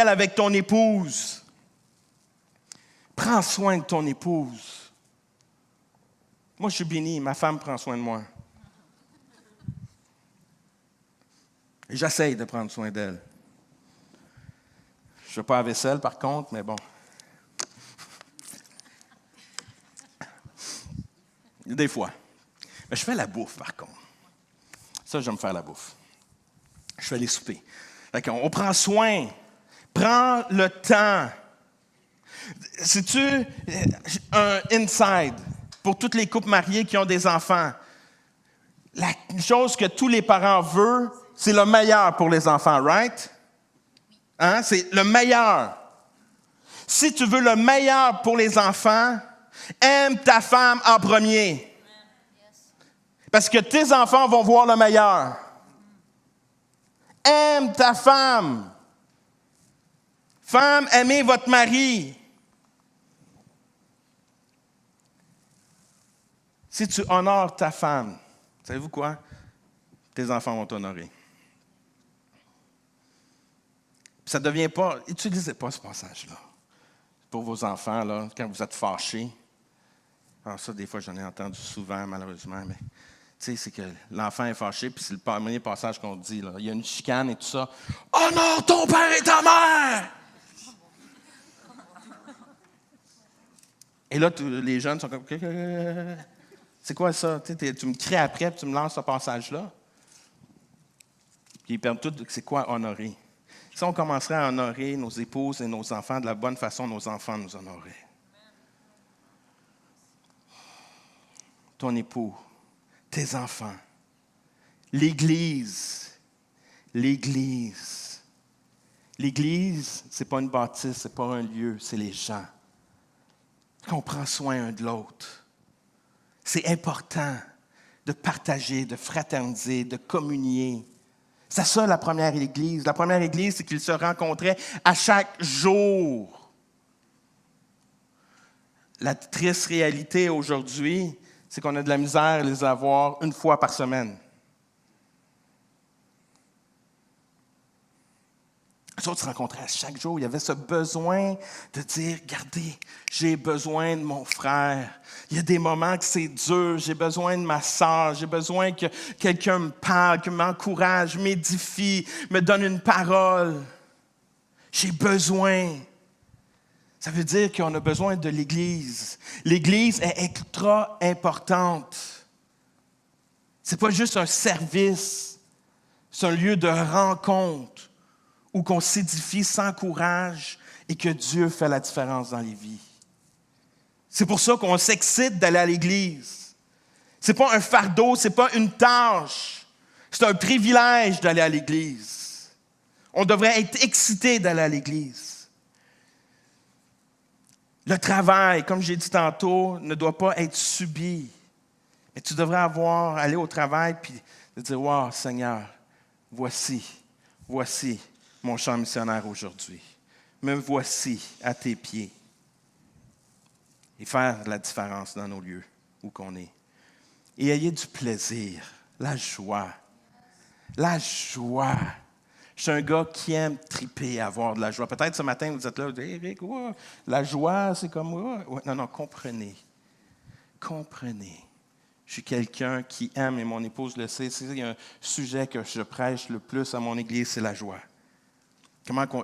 avec ton épouse. Prends soin de ton épouse. Moi, je suis béni, ma femme prend soin de moi. Et j'essaye de prendre soin d'elle. Je ne fais pas la vaisselle, par contre, mais bon. Des fois. Mais je fais la bouffe, par contre. Ça, j'aime faire la bouffe. Je fais les soupers. On prend soin. Prends le temps. C'est-tu un inside pour toutes les couples mariés qui ont des enfants? La chose que tous les parents veulent, c'est le meilleur pour les enfants, right? Hein? C'est le meilleur. Si tu veux le meilleur pour les enfants, aime ta femme en premier. Parce que tes enfants vont voir le meilleur. Aime ta femme. Femme, aimez votre mari. Si tu honores ta femme, savez-vous quoi? Tes enfants vont t'honorer. Ça ne devient pas... Utilisez pas ce passage-là pour vos enfants, là, quand vous êtes fâchés. Alors ça, des fois, j'en ai entendu souvent, malheureusement, mais... Tu sais, c'est que l'enfant est fâché, puis c'est le premier passage qu'on dit. Là. Il y a une chicane et tout ça. « Honore ton père et ta mère! » Et là, les jeunes sont comme... « C'est quoi ça? » Tu me cries après, puis tu me lances ce passage-là. Puis ils perdent tout. C'est quoi honorer? Si on commencerait à honorer nos épouses et nos enfants de la bonne façon, nos enfants nous honoreraient. Ton époux. Tes enfants, l'Église. L'Église, ce n'est pas une bâtisse, ce n'est pas un lieu, c'est les gens. Qu'on prend soin un de l'autre. C'est important de partager, de fraterniser, de communier. C'est ça la première Église. La première Église, c'est qu'ils se rencontraient à chaque jour. La triste réalité aujourd'hui, c'est qu'on a de la misère à les avoir 1 fois par semaine. eux autres se rencontraient chaque jour. Il y avait ce besoin de dire, regardez, j'ai besoin de mon frère. Il y a des moments que c'est dur. J'ai besoin de ma sœur. J'ai besoin que quelqu'un me parle, que m'encourage, m'édifie, me donne une parole. J'ai besoin. Ça veut dire qu'on a besoin de l'Église. L'Église est extra importante. Ce n'est pas juste un service. C'est un lieu de rencontre où on s'édifie, s'encourage et que Dieu fait la différence dans les vies. C'est pour ça qu'on s'excite d'aller à l'Église. Ce n'est pas un fardeau, ce n'est pas une tâche. C'est un privilège d'aller à l'Église. On devrait être excité d'aller à l'Église. Le travail, comme j'ai dit tantôt, ne doit pas être subi. Mais tu devrais aller au travail et te dire, « Wow, Seigneur, voici mon champ missionnaire aujourd'hui. Me voici à tes pieds. » Et faire la différence dans nos lieux où qu'on est. Et ayez du plaisir, la joie. La joie. Je suis un gars qui aime triper, avoir de la joie. Peut-être ce matin, vous êtes là, vous dites, hey, Rick, la joie, c'est comme... Ouais. Non, comprenez. Comprenez. Je suis quelqu'un qui aime, et mon épouse le sait, il y a un sujet que je prêche le plus à mon église, c'est la joie.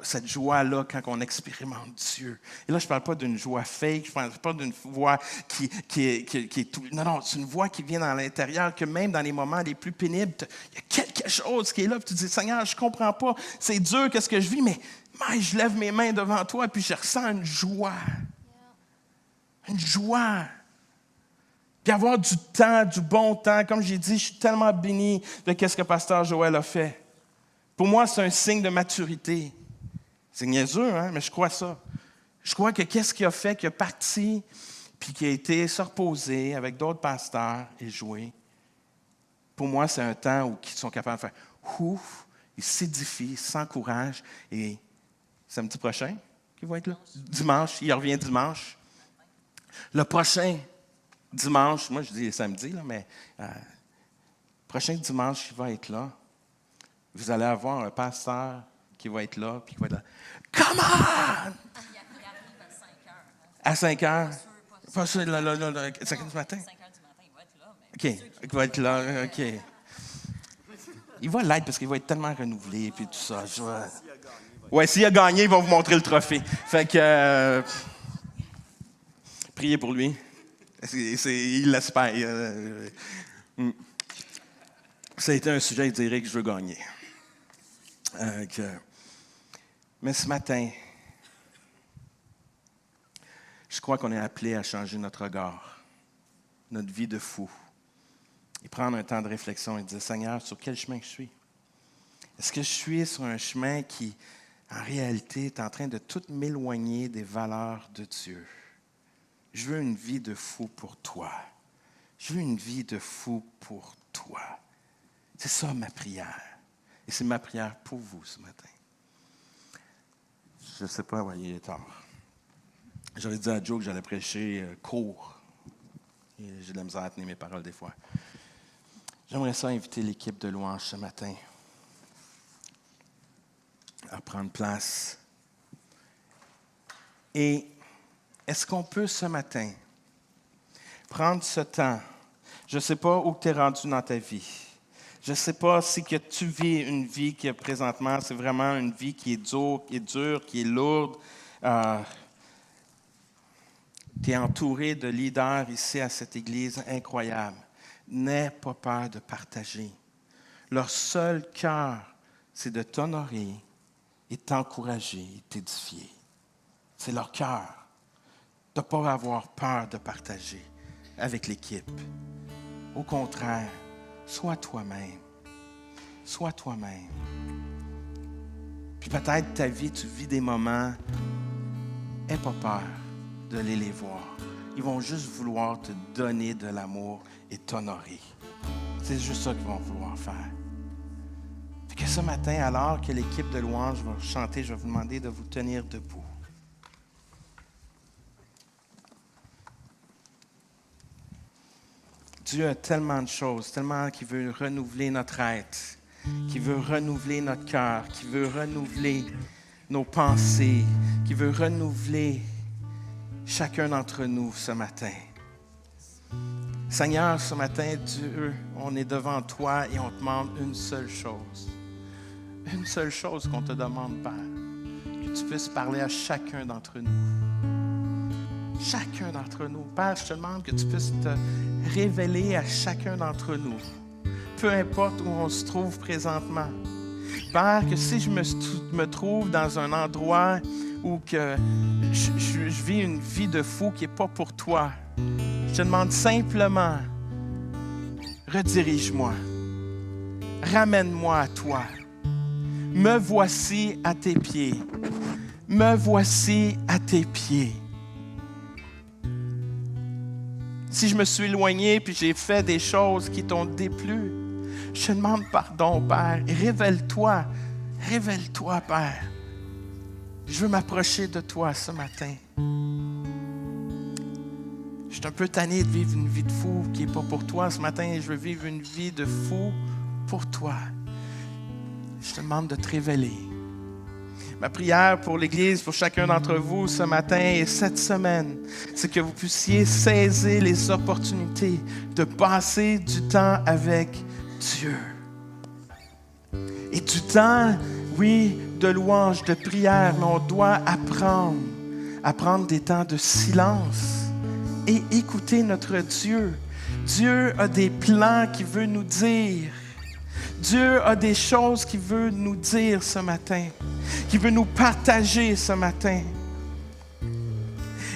Cette joie-là, quand on expérimente Dieu. Et là, je ne parle pas d'une joie fake, je ne parle pas d'une voix qui est tout... Non, c'est une voix qui vient dans l'intérieur, que même dans les moments les plus pénibles, il y a quelque chose qui est là, puis tu dis, Seigneur, je ne comprends pas, c'est dur, qu'est-ce que je vis, mais je lève mes mains devant toi, puis je ressens une joie. Une joie. Puis avoir du temps, du bon temps. Comme j'ai dit, je suis tellement béni de ce que Pasteur Joël a fait. Pour moi, c'est un signe de maturité. C'est niaiseux, hein? Mais je crois ça. Je crois que qu'est-ce qu'il a fait, qu'il a parti, puis qu'il a été se reposer avec d'autres pasteurs et jouer. Pour moi, c'est un temps où ils sont capables de faire ouf, ils s'édifient, ils s'encouragent. Et samedi prochain, qui va être là? Dimanche, il revient dimanche. Le prochain dimanche, moi je dis samedi, là, mais prochain dimanche, il va être là. Vous allez avoir un pasteur qui va être là, puis qui va être là. Come on! Il arrive à 5 heures. À 5 heures? Pas sûr, 5 heures du matin? 5 heures du matin, il va être là. OK, il va être là, OK. Il va l'être parce qu'il va être tellement renouvelé, puis tout ça. Oui, s'il a gagné, ils vont vous montrer le trophée. Fait que, priez pour lui. Il l'espère. Ça a été un sujet, il dirait que je veux gagner. Mais ce matin, je crois qu'on est appelé à changer notre regard, notre vie de fou, et prendre un temps de réflexion et dire, Seigneur, sur quel chemin je suis? Est-ce que je suis sur un chemin qui, en réalité, est en train de tout m'éloigner des valeurs de Dieu? Je veux une vie de fou pour toi. Je veux une vie de fou pour toi. C'est ça ma prière. Et c'est ma prière pour vous ce matin. Je ne sais pas, il est tard. J'avais dit à Joe que j'allais prêcher court. Et j'ai de la misère à tenir mes paroles des fois. J'aimerais ça inviter l'équipe de louange ce matin à prendre place. Et est-ce qu'on peut ce matin prendre ce temps? Je ne sais pas où tu es rendu dans ta vie. Je ne sais pas si que tu vis une vie qui, présentement, c'est vraiment une vie qui est dure, qui est lourde. Tu es entouré de leaders ici à cette église incroyable. N'aie pas peur de partager. Leur seul cœur, c'est de t'honorer et t'encourager et t'édifier. C'est leur cœur. De ne pas avoir peur de partager avec l'équipe. Au contraire, sois toi-même. Sois toi-même. Puis peut-être ta vie, tu vis des moments, n'aie pas peur de les voir. Ils vont juste vouloir te donner de l'amour et t'honorer. C'est juste ça qu'ils vont vouloir faire. Fait que ce matin, alors que l'équipe de louange va chanter, je vais vous demander de vous tenir debout. Dieu a tellement de choses, tellement qu'il veut renouveler notre être, qu'il veut renouveler notre cœur, qu'il veut renouveler nos pensées, qui veut renouveler chacun d'entre nous ce matin. Seigneur, ce matin, Dieu, on est devant toi et on te demande une seule chose. Une seule chose qu'on te demande, Père. Que tu puisses parler à chacun d'entre nous. Chacun d'entre nous. Père, je te demande que tu puisses te révéler à chacun d'entre nous. Peu importe où on se trouve présentement. Père, que si je me trouve dans un endroit où que je vis une vie de fou qui n'est pas pour toi, je te demande simplement, redirige-moi. Ramène-moi à toi. Me voici à tes pieds. Me voici à tes pieds. Si je me suis éloigné puis j'ai fait des choses qui t'ont déplu, je te demande pardon, Père. Et révèle-toi. Révèle-toi, Père. Je veux m'approcher de toi ce matin. Je suis un peu tanné de vivre une vie de fou qui n'est pas pour toi. Ce matin, je veux vivre une vie de fou pour toi. Je te demande de te révéler. Ma prière pour l'Église, pour chacun d'entre vous ce matin et cette semaine, c'est que vous puissiez saisir les opportunités de passer du temps avec Dieu. Et du temps, oui, de louange, de prière, mais on doit apprendre des temps de silence et écouter notre Dieu. Dieu a des plans qu'il veut nous dire. Dieu a des choses qu'il veut nous dire ce matin, qu'il veut nous partager ce matin.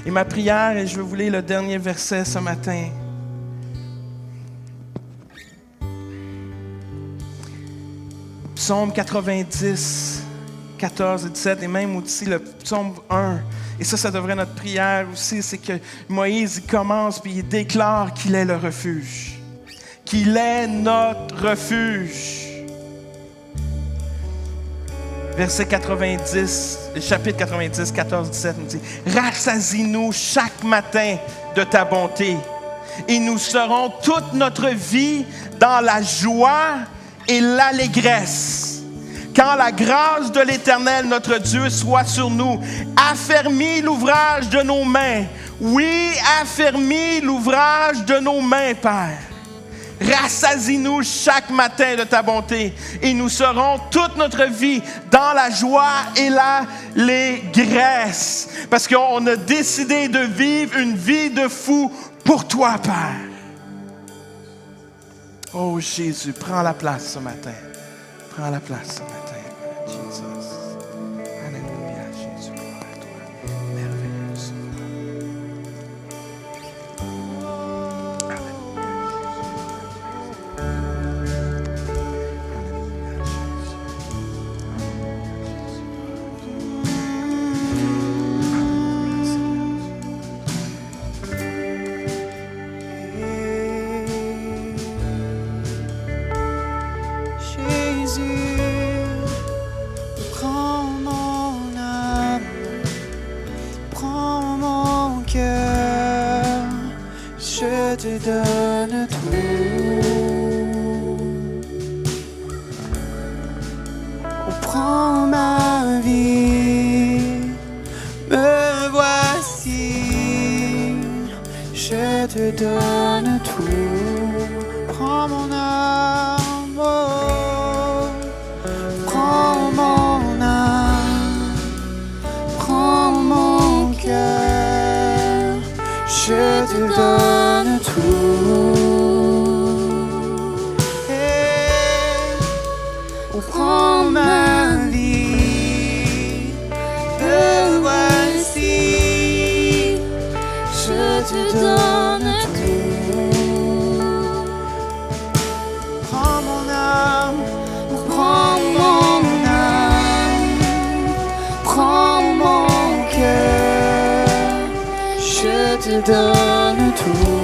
Et ma prière, et je vais vous lire le dernier verset ce matin. Psaume 90, 14 et 17, et même aussi le psaume 1. Et ça devrait être notre prière aussi, c'est que Moïse, il commence puis il déclare qu'il est le refuge. Qu'il est notre refuge. Verset 90, chapitre 90, 14, 17 nous dit « Rassasie-nous chaque matin de ta bonté, et nous serons toute notre vie dans la joie et l'allégresse. Quand la grâce de l'Éternel, notre Dieu, soit sur nous, affermis l'ouvrage de nos mains. » Oui, affermis l'ouvrage de nos mains, Père. Rassasie-nous chaque matin de ta bonté et nous serons toute notre vie dans la joie et l'allégresse. Parce qu'on a décidé de vivre une vie de fou pour toi, Père. Oh Jésus, prends la place ce matin. Prends la place ce matin, Jésus. Alléluia, Jésus, gloire à toi. Merveilleux Seigneur. te donne tout. Oh, prends ma vie, me voici, je te donne tout. Prends mon âme, oh, prends mon âme, prends mon cœur, je te donne tout. Hey, oh, prends ma vie, me voici, je te donne tout. Prends mon âme, prends mon âme, prends mon cœur, je te donne tout.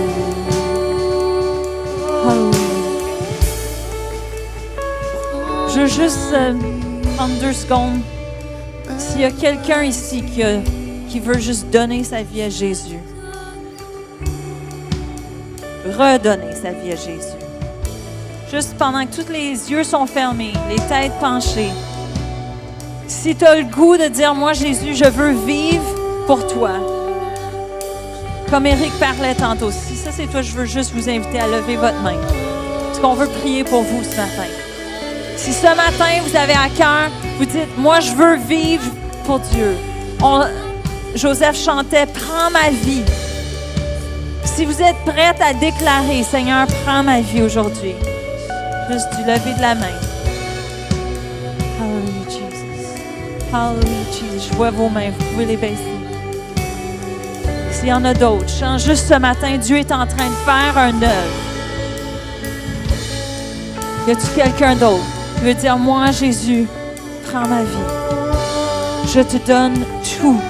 Je veux juste prendre 2 secondes. S'il y a quelqu'un ici qui veut juste donner sa vie à Jésus, redonner sa vie à Jésus. Juste pendant que tous les yeux sont fermés, les têtes penchées. Si tu as le goût de dire, moi, Jésus, je veux vivre pour toi. Comme Éric parlait tantôt, si ça c'est toi, je veux juste vous inviter à lever votre main. Parce qu'on veut prier pour vous ce matin. Si ce matin, vous avez à cœur, vous dites, moi, je veux vivre pour Dieu. Joseph chantait, prends ma vie. Si vous êtes prête à déclarer, Seigneur, prends ma vie aujourd'hui. Juste du lever de la main. Hallelujah, Jesus. Hallelujah, Jesus. Je vois vos mains, vous pouvez les baisser. S'il y en a d'autres, juste ce matin, Dieu est en train de faire un œuvre. Y a-t-il quelqu'un d'autre qui veut dire, moi, Jésus, prends ma vie. Je te donne tout.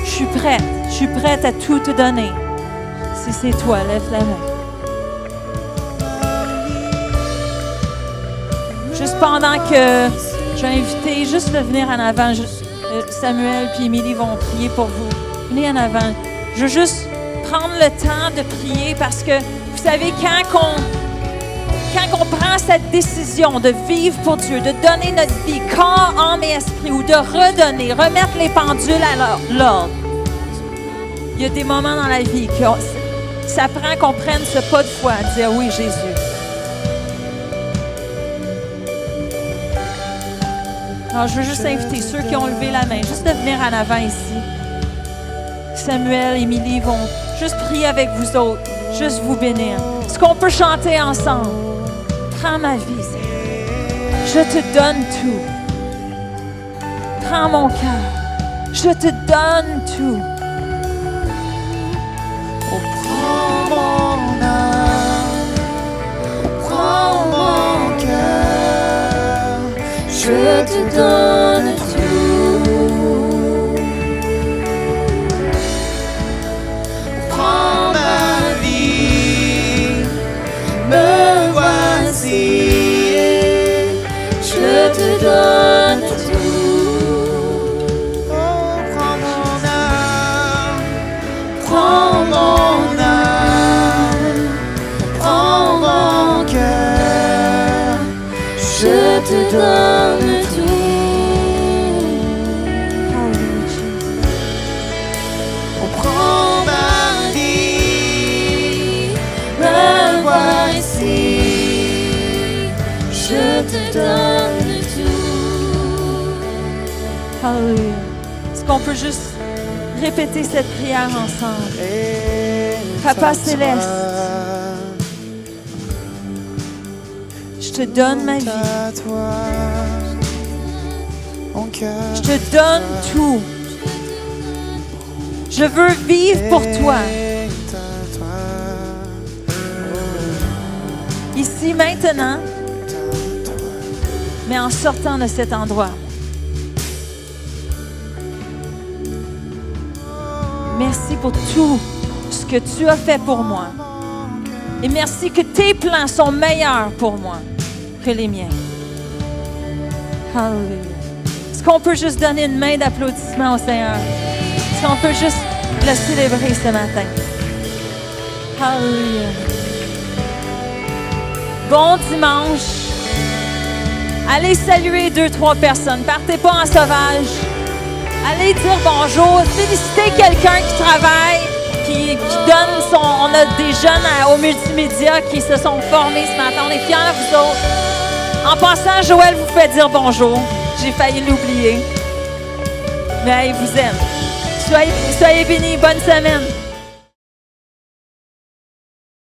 Je suis prête à tout te donner. Si c'est toi, lève la main. Juste pendant que je vais inviter juste de venir en avant, Samuel et Émilie vont prier pour vous. Venez en avant. Je veux juste prendre le temps de prier parce que, vous savez, quand on prend cette décision de vivre pour Dieu, de donner notre vie, corps, âme et esprit, ou de redonner, remettre les pendules à l'ordre, il y a des moments dans la vie que ça prend qu'on prenne ce pas de foi, à dire oui, Jésus. Alors, je veux juste inviter ceux qui ont levé la main, juste de venir en avant ici. Samuel, Émilie vont juste prier avec vous autres, juste vous bénir. Est-ce qu'on peut chanter ensemble? Prends ma vie, Seigneur. Je te donne tout. Prends mon cœur. Je te donne tout. Oh, prends mon âme, prends mon cœur. Je te donne tout. Prends ma vie, me voici. Je te donne tout. Oh, prends mon âme, prends mon âme, prends mon cœur. Je te donne tout. Oh, prends ma vie, me voici. Je te donne tout. Hallelujah. Est-ce qu'on peut juste répéter cette prière ensemble? Papa céleste, je te donne ma vie. Je te donne tout. Je veux vivre pour toi. Ici, maintenant, mais en sortant de cet endroit. Merci pour tout ce que tu as fait pour moi. Et merci que tes plans sont meilleurs pour moi que les miens. Hallelujah. Est-ce qu'on peut juste donner une main d'applaudissement au Seigneur? Est-ce qu'on peut juste le célébrer ce matin? Hallelujah. Bon dimanche. Allez saluer 2-3 personnes. Partez pas en sauvage. Allez dire bonjour. Félicitez quelqu'un qui travaille, qui donne son... On a des jeunes au multimédia qui se sont formés ce matin. On est fiers de vous autres. En passant, Joël vous fait dire bonjour. J'ai failli l'oublier. Mais il vous aime. Soyez bénis. Bonne semaine.